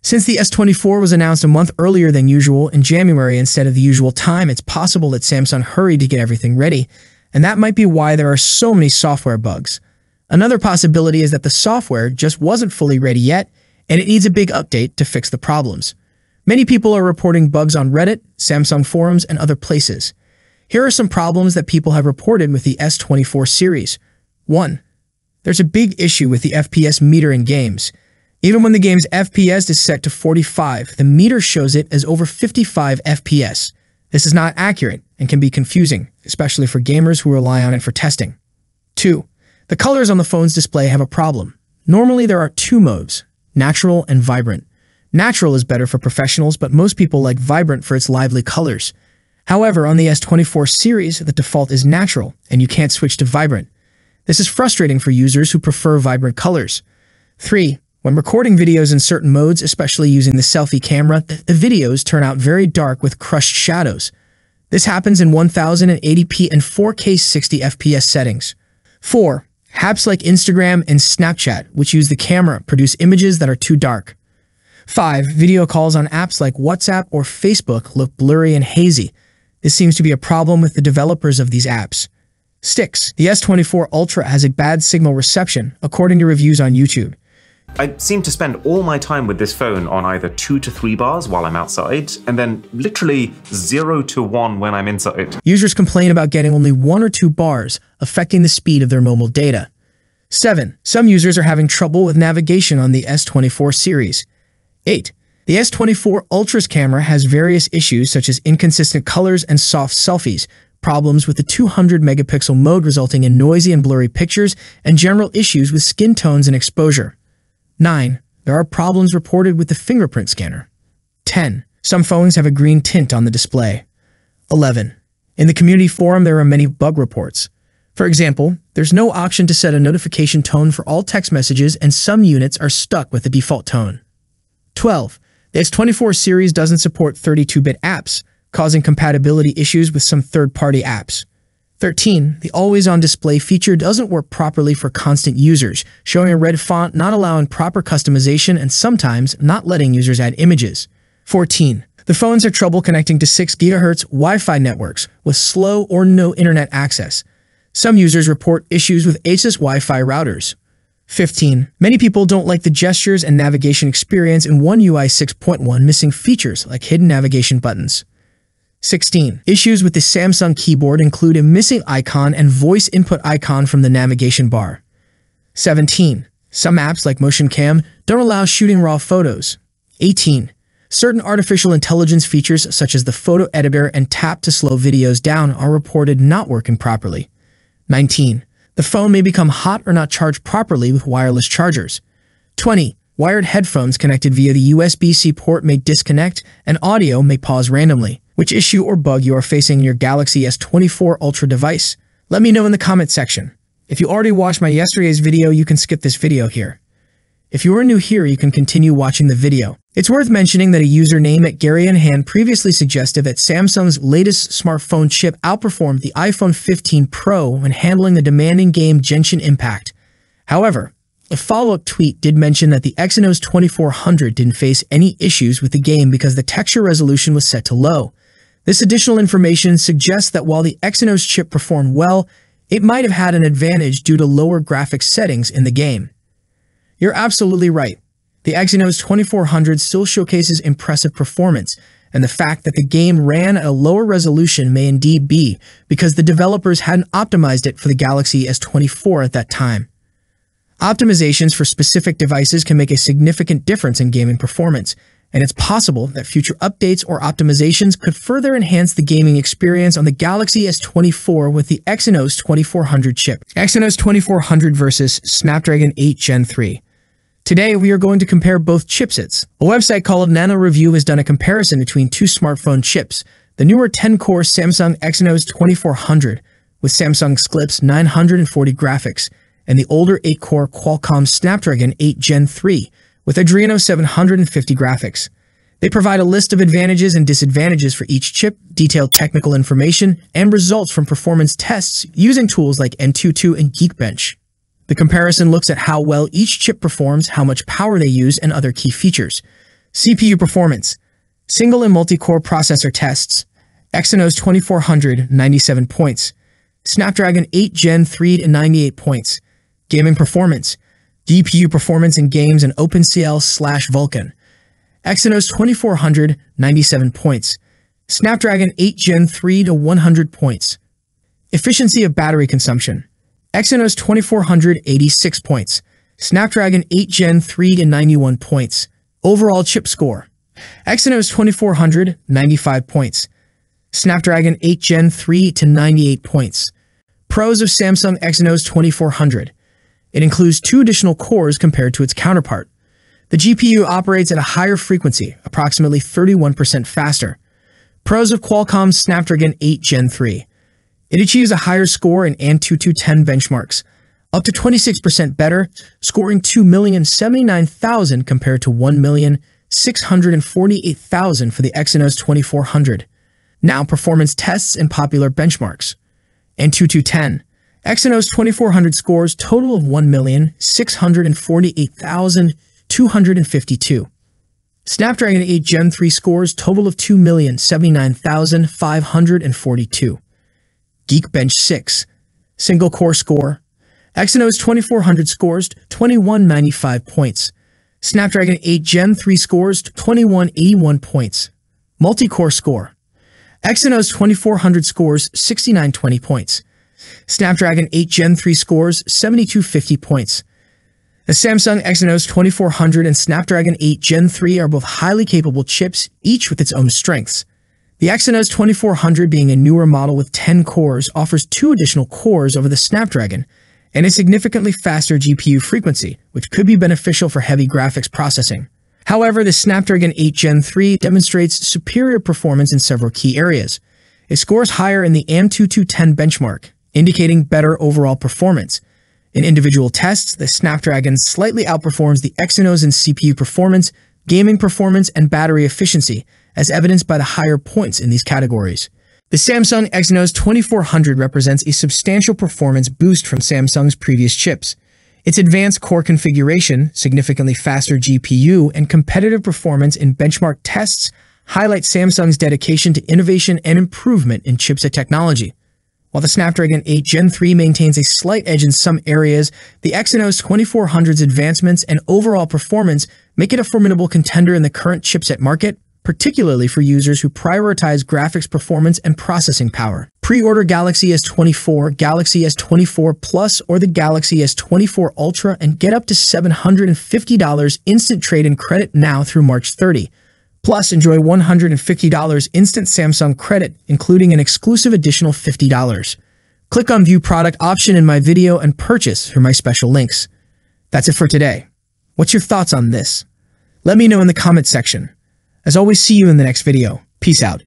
Since the S24 was announced a month earlier than usual in January instead of the usual time, it's possible that Samsung hurried to get everything ready, and that might be why there are so many software bugs. Another possibility is that the software just wasn't fully ready yet, and it needs a big update to fix the problems. Many people are reporting bugs on Reddit, Samsung forums, and other places. Here are some problems that people have reported with the S24 series. 1. There's a big issue with the FPS meter in games. Even when the game's FPS is set to 45, the meter shows it as over 55 FPS. This is not accurate and can be confusing, especially for gamers who rely on it for testing. 2. The colors on the phone's display have a problem. Normally there are two modes, natural and vibrant. Natural is better for professionals, but most people like vibrant for its lively colors. However, on the S24 series, the default is natural, and you can't switch to vibrant. This is frustrating for users who prefer vibrant colors. 3. When recording videos in certain modes, especially using the selfie camera, the videos turn out very dark with crushed shadows. This happens in 1080p and 4K 60 FPS settings. 4. Apps like Instagram and Snapchat, which use the camera, produce images that are too dark. 5. Video calls on apps like WhatsApp or Facebook look blurry and hazy. This seems to be a problem with the developers of these apps. 6. The S24 Ultra has a bad signal reception, according to reviews on YouTube. I seem to spend all my time with this phone on either 2 to 3 bars while I'm outside, and then literally 0 to 1 when I'm inside. Users complain about getting only 1 or 2 bars, affecting the speed of their mobile data. 7. Some users are having trouble with navigation on the S24 series. 8. The S24 Ultra's camera has various issues such as inconsistent colors and soft selfies, problems with the 200-megapixel mode resulting in noisy and blurry pictures, and general issues with skin tones and exposure. 9. There are problems reported with the fingerprint scanner. 10. Some phones have a green tint on the display. 11. In the community forum, there are many bug reports. For example, there's no option to set a notification tone for all text messages, and some units are stuck with the default tone. 12. The S24 series doesn't support 32-bit apps, causing compatibility issues with some third-party apps. 13. The always-on display feature doesn't work properly for constant users, showing a red font, not allowing proper customization, and sometimes not letting users add images. 14. The phones have trouble connecting to 6 GHz Wi-Fi networks with slow or no internet access. Some users report issues with Exynos Wi-Fi routers. 15. Many people don't like the gestures and navigation experience in One UI 6.1, missing features like hidden navigation buttons. 16. Issues with the Samsung keyboard include a missing icon and voice input icon from the navigation bar. 17. Some apps like Motion Cam don't allow shooting raw photos. 18. Certain artificial intelligence features such as the photo editor and tap to slow videos down are reported not working properly. 19. The phone may become hot or not charged properly with wireless chargers. 20. Wired headphones connected via the USB-C port may disconnect and audio may pause randomly. Which issue or bug you are facing in your Galaxy S24 Ultra device? Let me know in the comment section. If you already watched my yesterday's video, you can skip this video here. If you are new here, you can continue watching the video. It's worth mentioning that a username at GaryAndHan previously suggested that Samsung's latest smartphone chip outperformed the iPhone 15 Pro when handling the demanding game Genshin Impact. However, a follow-up tweet did mention that the Exynos 2400 didn't face any issues with the game because the texture resolution was set to low. This additional information suggests that while the Exynos chip performed well, it might have had an advantage due to lower graphics settings in the game. You're absolutely right. The Exynos 2400 still showcases impressive performance, and the fact that the game ran at a lower resolution may indeed be because the developers hadn't optimized it for the Galaxy S24 at that time. Optimizations for specific devices can make a significant difference in gaming performance, and it's possible that future updates or optimizations could further enhance the gaming experience on the Galaxy S24 with the Exynos 2400 chip. Exynos 2400 versus Snapdragon 8 Gen 3. Today, we are going to compare both chipsets. A website called Nano Review has done a comparison between two smartphone chips, the newer 10-core Samsung Exynos 2400 with Samsung Sclip's 940 graphics, and the older 8-core Qualcomm Snapdragon 8 Gen 3 with Adreno 750 graphics. They provide a list of advantages and disadvantages for each chip, detailed technical information, and results from performance tests using tools like N22 and Geekbench. The comparison looks at how well each chip performs, how much power they use, and other key features. CPU performance. Single and multi-core processor tests. Exynos 2400, 97 points. Snapdragon 8 Gen 3 to 98 points. Gaming performance. GPU performance in games and OpenCL/Vulkan. Exynos 2400, 97 points. Snapdragon 8 Gen 3 to 100 points. Efficiency of battery consumption. Exynos 2400, 86 points. Snapdragon 8 Gen 3 to 91 points. Overall chip score. Exynos 2400, 95 points. Snapdragon 8 Gen 3 to 98 points. Pros of Samsung Exynos 2400. It includes 2 additional cores compared to its counterpart. The GPU operates at a higher frequency, approximately 31% faster. Pros of Qualcomm's Snapdragon 8 Gen 3. It achieves a higher score in Antutu 10 benchmarks, up to 26% better, scoring 2,079,000 compared to 1,648,000 for the Exynos 2400. Now performance tests and popular benchmarks. Antutu 10. Exynos 2400 scores total of 1,648,252. Snapdragon 8 Gen 3 scores total of 2,079,542. Geekbench 6. Single core score. Exynos 2400 scores 2195 points. Snapdragon 8 Gen 3 scores 2181 points. Multi-core score. Exynos 2400 scores 6920 points. Snapdragon 8 Gen 3 scores 7250 points. The Samsung Exynos 2400 and Snapdragon 8 Gen 3 are both highly capable chips, each with its own strengths. The Exynos 2400, being a newer model with 10 cores, offers 2 additional cores over the Snapdragon and a significantly faster GPU frequency, which could be beneficial for heavy graphics processing. However, the Snapdragon 8 Gen 3 demonstrates superior performance in several key areas. It scores higher in the Antutu 10 benchmark, indicating better overall performance. In individual tests, the Snapdragon slightly outperforms the Exynos in CPU performance, gaming performance, and battery efficiency, as evidenced by the higher points in these categories. The Samsung Exynos 2400 represents a substantial performance boost from Samsung's previous chips. Its advanced core configuration, significantly faster GPU, and competitive performance in benchmark tests highlight Samsung's dedication to innovation and improvement in chipset technology. While the Snapdragon 8 Gen 3 maintains a slight edge in some areas, the Exynos 2400's advancements and overall performance make it a formidable contender in the current chipset market, particularly for users who prioritize graphics performance and processing power. Pre-order Galaxy S24, Galaxy S24 Plus, or the Galaxy S24 Ultra and get up to $750 instant trade-in credit now through March 30. Plus, enjoy $150 instant Samsung credit, including an exclusive additional $50. Click on View Product option in my video and purchase through my special links. That's it for today. What's your thoughts on this? Let me know in the comment section. As always, see you in the next video. Peace out.